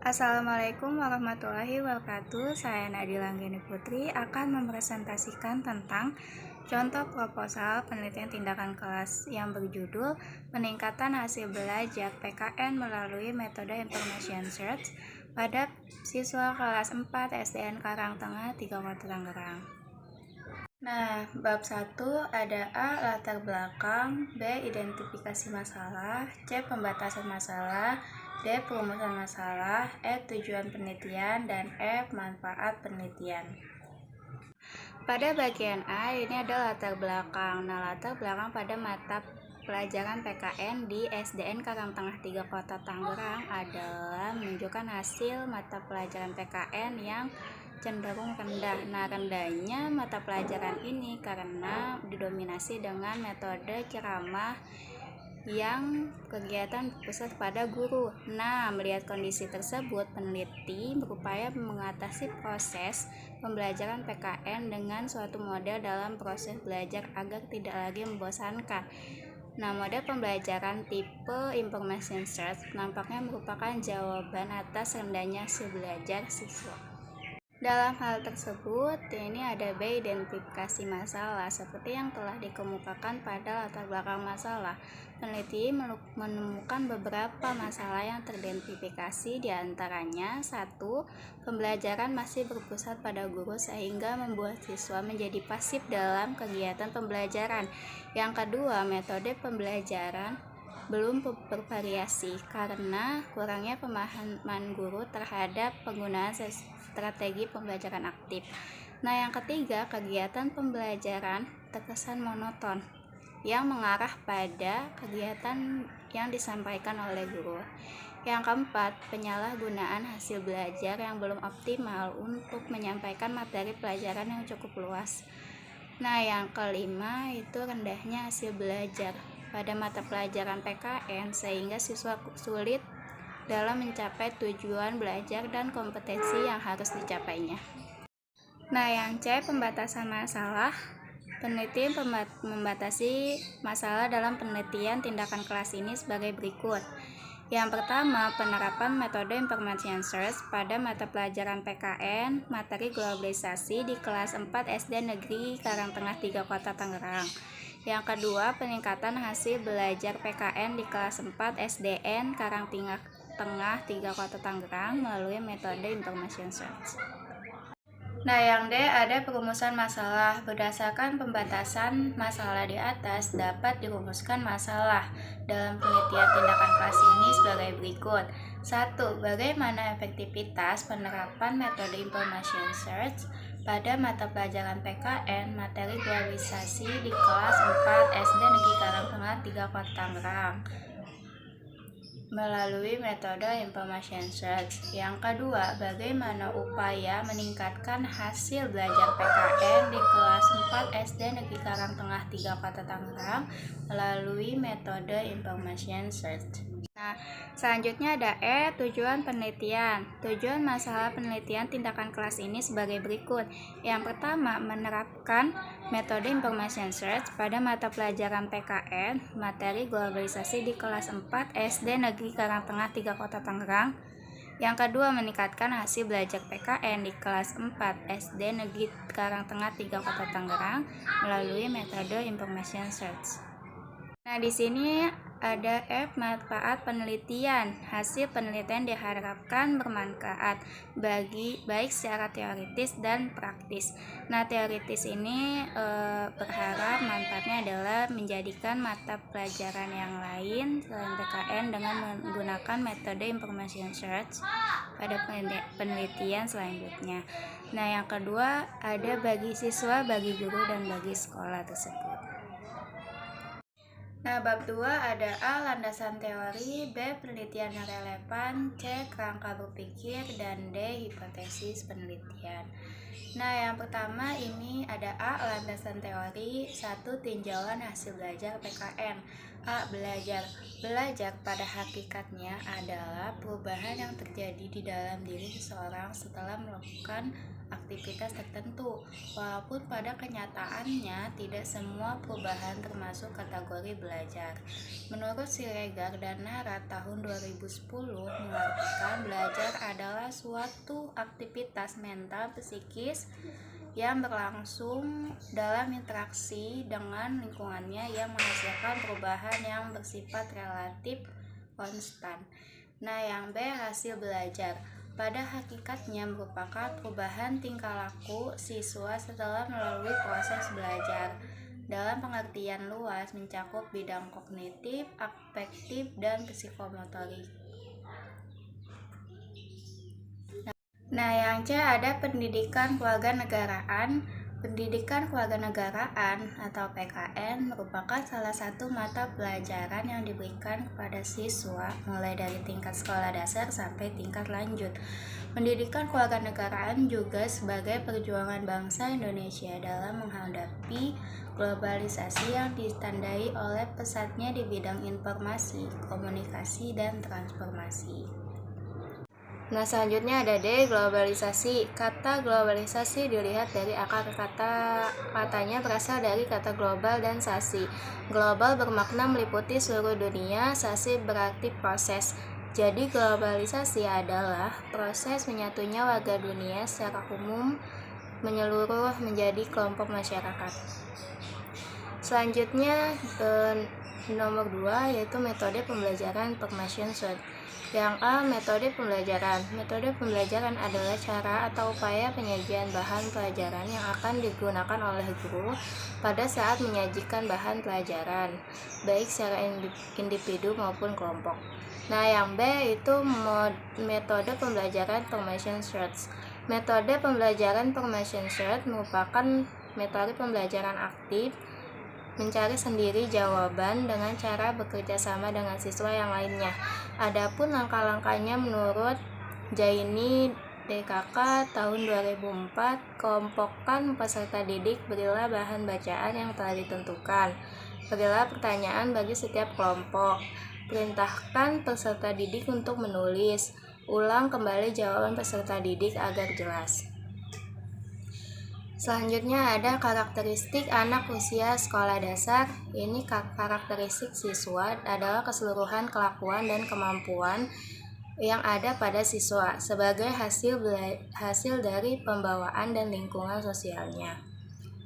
Assalamualaikum warahmatullahi wabarakatuh. Saya Nadila Anggeni Putri akan mempresentasikan tentang contoh proposal penelitian tindakan kelas yang berjudul Peningkatan Hasil Belajar PKN melalui Metode Information Search pada siswa kelas 4 SDN Karangtengah 3 Kota Tangerang. Nah, bab 1 ada A. Latar belakang, B. Identifikasi masalah, C. Pembatasan masalah, D. Perumusan masalah, E. Tujuan penelitian, dan F. Manfaat penelitian. Pada bagian A ini ada latar belakang. Nah, latar belakang pada mata pelajaran PKN di SDN Karangtengah 3 Kota Tangerang adalah menunjukkan hasil mata pelajaran PKN yang cenderung rendah. Nah, rendahnya mata pelajaran ini karena didominasi dengan metode ceramah yang kegiatan berpusat pada guru. Nah, melihat kondisi tersebut, peneliti berupaya mengatasi proses pembelajaran PKN dengan suatu model dalam proses belajar agar tidak lagi membosankan. Nah, model pembelajaran tipe Information Search nampaknya merupakan jawaban atas rendahnya hasil belajar siswa. Dalam hal tersebut, ini ada B. Identifikasi masalah. Seperti yang telah dikemukakan pada latar belakang masalah, peneliti menemukan beberapa masalah yang teridentifikasi, diantaranya 1. Pembelajaran masih berpusat pada guru sehingga membuat siswa menjadi pasif dalam kegiatan pembelajaran. Yang kedua, metode pembelajaran belum bervariasi karena kurangnya pemahaman guru terhadap penggunaan strategi pembelajaran aktif. Nah, yang ketiga, kegiatan pembelajaran terkesan monoton yang mengarah pada kegiatan yang disampaikan oleh guru. Yang keempat, penyalahgunaan hasil belajar yang belum optimal untuk menyampaikan materi pelajaran yang cukup luas. Nah, yang kelima itu rendahnya hasil belajar pada mata pelajaran PKN sehingga siswa sulit dalam mencapai tujuan belajar dan kompetensi yang harus dicapainya. Nah, yang C, pembatasan masalah. Peneliti membatasi masalah dalam penelitian tindakan kelas ini sebagai berikut. Yang pertama, penerapan metode Information Search pada mata pelajaran PKN materi globalisasi di kelas 4 SD Negeri Karangtengah 3 Kota Tangerang. Yang kedua, peningkatan hasil belajar PKN di kelas 4 SDN Karangtengah 3 Kota Tangerang melalui metode Information Search. Nah, yang D ada perumusan masalah. Berdasarkan pembatasan masalah di atas, dapat dirumuskan masalah dalam penelitian tindakan kelas ini sebagai berikut. 1. Bagaimana efektivitas penerapan metode Information Search pada mata pelajaran PKN materi globalisasi di kelas 4 SD Negeri Karangtengah 3 Kota Tangerang melalui metode Information Search. Yang kedua, bagaimana upaya meningkatkan hasil belajar PKN di kelas 4 SD Negeri Karangtengah 3 Kota Tangerang melalui metode Information Search. Nah, selanjutnya ada E, tujuan penelitian. Tujuan masalah penelitian tindakan kelas ini sebagai berikut. Yang pertama, menerapkan metode Information Search pada mata pelajaran PKN materi globalisasi di kelas 4 SD Negeri Karangtengah 3 Kota Tangerang. Yang kedua, meningkatkan hasil belajar PKN di kelas 4 SD Negeri Karangtengah 3 Kota Tangerang melalui metode Information Search. Nah, di sini ada F, manfaat penelitian. Hasil penelitian diharapkan bermanfaat baik secara teoritis dan praktis. Nah, teoritis ini berharap manfaatnya adalah menjadikan mata pelajaran yang lain selain PKN dengan menggunakan metode Information Search pada penelitian selanjutnya. Nah, yang kedua ada bagi siswa, bagi guru, dan bagi sekolah tersebut. Nah, bab 2 ada A, landasan teori, B, penelitian yang relevan, C, kerangka berpikir, dan D, hipotesis penelitian. Nah, yang pertama ini ada A, landasan teori. 1. Tinjauan hasil belajar PKN. A, belajar. Belajar pada hakikatnya adalah perubahan yang terjadi di dalam diri seseorang setelah melakukan aktivitas tertentu. Walaupun pada kenyataannya tidak semua perubahan termasuk kategori belajar. Menurut Siregar dan Nara tahun 2010 mengartikan belajar adalah adalah suatu aktivitas mental psikis yang berlangsung dalam interaksi dengan lingkungannya yang menghasilkan perubahan yang bersifat relatif konstan. Nah, yang B, hasil belajar. Pada hakikatnya merupakan perubahan tingkah laku siswa setelah melalui proses belajar. Dalam pengertian luas mencakup bidang kognitif, afektif, dan psikomotorik. Nah, yang C ada pendidikan kewarganegaraan. Pendidikan kewarganegaraan atau PKN merupakan salah satu mata pelajaran yang diberikan kepada siswa mulai dari tingkat sekolah dasar sampai tingkat lanjut. Pendidikan kewarganegaraan juga sebagai perjuangan bangsa Indonesia dalam menghadapi globalisasi yang ditandai oleh pesatnya di bidang informasi, komunikasi, dan transformasi. Nah, selanjutnya ada D, globalisasi. Kata globalisasi dilihat dari akar katanya berasal dari kata global dan sasi. Global bermakna meliputi seluruh dunia, sasi berarti proses. Jadi globalisasi adalah proses menyatunya warga dunia secara umum menyeluruh menjadi kelompok masyarakat. Selanjutnya nomor 2 yaitu metode pembelajaran information search. Yang A, metode pembelajaran. Metode pembelajaran adalah cara atau upaya penyajian bahan pelajaran yang akan digunakan oleh guru pada saat menyajikan bahan pelajaran, baik secara individu maupun kelompok. Nah, yang B itu metode pembelajaran information search. Metode pembelajaran information search merupakan metode pembelajaran aktif mencari sendiri jawaban dengan cara bekerja sama dengan siswa yang lainnya. Adapun langkah-langkahnya menurut Jaini DKK tahun 2004, kelompokkan peserta didik, berilah bahan bacaan yang telah ditentukan. Berilah pertanyaan bagi setiap kelompok. Perintahkan peserta didik untuk menulis. Ulang kembali jawaban peserta didik agar jelas. Selanjutnya ada karakteristik anak usia sekolah dasar. Ini karakteristik siswa adalah keseluruhan kelakuan dan kemampuan yang ada pada siswa sebagai hasil dari pembawaan dan lingkungan sosialnya,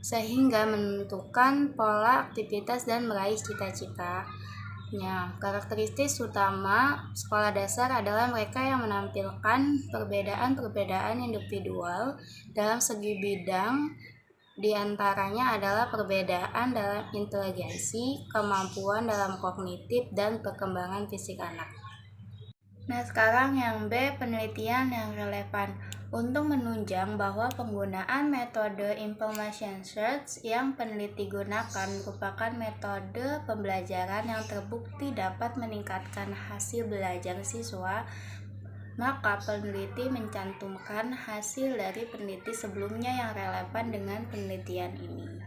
sehingga menentukan pola aktivitas dan meraih cita-cita. Karakteristik utama sekolah dasar adalah mereka yang menampilkan perbedaan-perbedaan individual dalam segi bidang, diantaranya adalah perbedaan dalam inteligensi, kemampuan dalam kognitif, dan perkembangan fisik anak. Nah, sekarang yang B, penelitian yang relevan. Untuk menunjang bahwa penggunaan metode information search yang peneliti gunakan merupakan metode pembelajaran yang terbukti dapat meningkatkan hasil belajar siswa, maka peneliti mencantumkan hasil dari peneliti sebelumnya yang relevan dengan penelitian ini.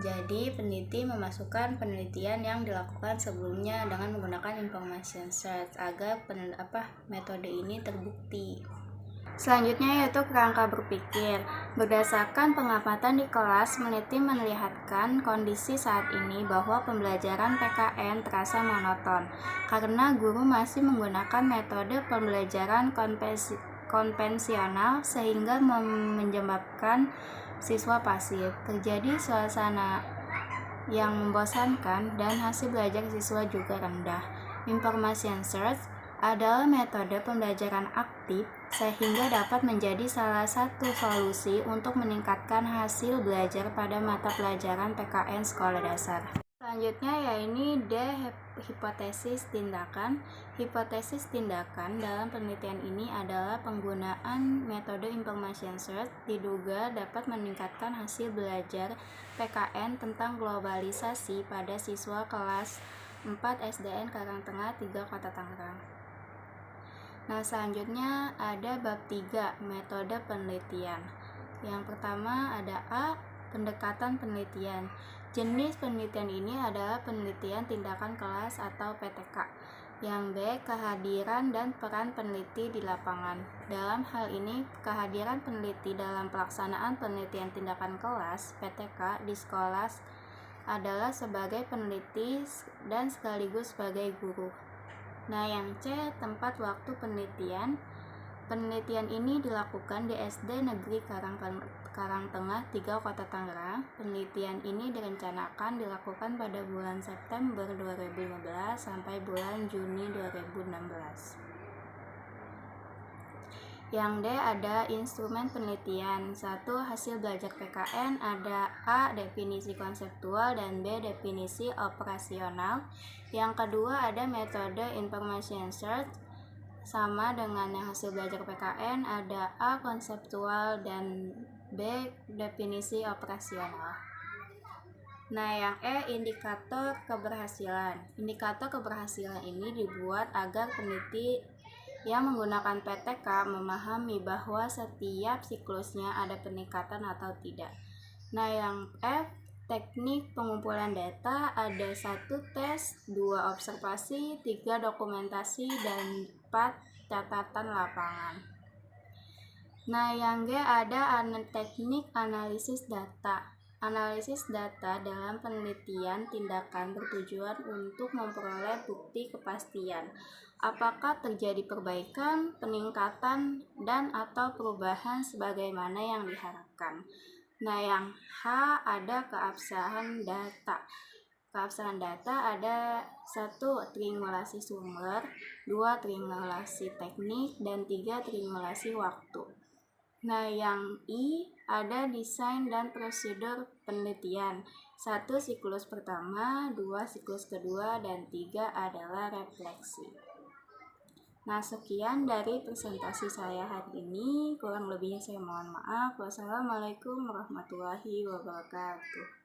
Jadi, peneliti memasukkan penelitian yang dilakukan sebelumnya dengan menggunakan information search agar metode ini terbukti. Selanjutnya yaitu kerangka berpikir. Berdasarkan pengamatan di kelas, peneliti melihatkan kondisi saat ini bahwa pembelajaran PKN terasa monoton karena guru masih menggunakan metode pembelajaran konvensional sehingga menyebabkan siswa pasif. Terjadi suasana yang membosankan dan hasil belajar siswa juga rendah. Information search adalah metode pembelajaran aktif sehingga dapat menjadi salah satu solusi untuk meningkatkan hasil belajar pada mata pelajaran PKN sekolah dasar. Selanjutnya yaitu D, hipotesis tindakan. Hipotesis tindakan dalam penelitian ini adalah penggunaan metode information search diduga dapat meningkatkan hasil belajar PKN tentang globalisasi pada siswa kelas 4 SDN Karangtengah 3 Kota Tangerang. Nah, selanjutnya ada bab 3, metode penelitian. Yang pertama ada A, pendekatan penelitian. Jenis penelitian ini adalah penelitian tindakan kelas atau PTK. Yang B, kehadiran dan peran peneliti di lapangan. Dalam hal ini, kehadiran peneliti dalam pelaksanaan penelitian tindakan kelas PTK di sekolah adalah sebagai peneliti dan sekaligus sebagai guru. Nah, yang C, tempat waktu penelitian. Penelitian ini dilakukan di SD Negeri Karangtengah 3 Kota Tangerang. Penelitian ini direncanakan dilakukan pada bulan September 2015 sampai bulan Juni 2016. Yang D ada instrumen penelitian. 1. Hasil belajar PKN ada A. Definisi konseptual dan B. Definisi operasional. Yang kedua ada metode information search. Sama dengan yang hasil belajar PKN, ada A. konseptual dan B. definisi operasional. Nah, yang E. indikator keberhasilan. Indikator keberhasilan ini dibuat agar peneliti yang menggunakan PTK memahami bahwa setiap siklusnya ada peningkatan atau tidak. Nah, yang F. teknik pengumpulan data ada 1 tes, 2 observasi, 3 dokumentasi, dan 4 catatan lapangan. Nah, yang G ada teknik analisis data. Analisis data dalam penelitian tindakan bertujuan untuk memperoleh bukti kepastian apakah terjadi perbaikan, peningkatan, dan atau perubahan sebagaimana yang diharapkan. Nah, yang H ada keabsahan data. Keabsahan data ada 1. triangulasi sumber, 2. triangulasi teknik, dan 3. triangulasi waktu. Nah, yang I ada desain dan prosedur penelitian. 1. siklus pertama, 2. siklus kedua, dan 3 adalah refleksi. Nah, sekian dari presentasi saya hari ini. Kurang lebihnya saya mohon maaf. Wassalamualaikum warahmatullahi wabarakatuh.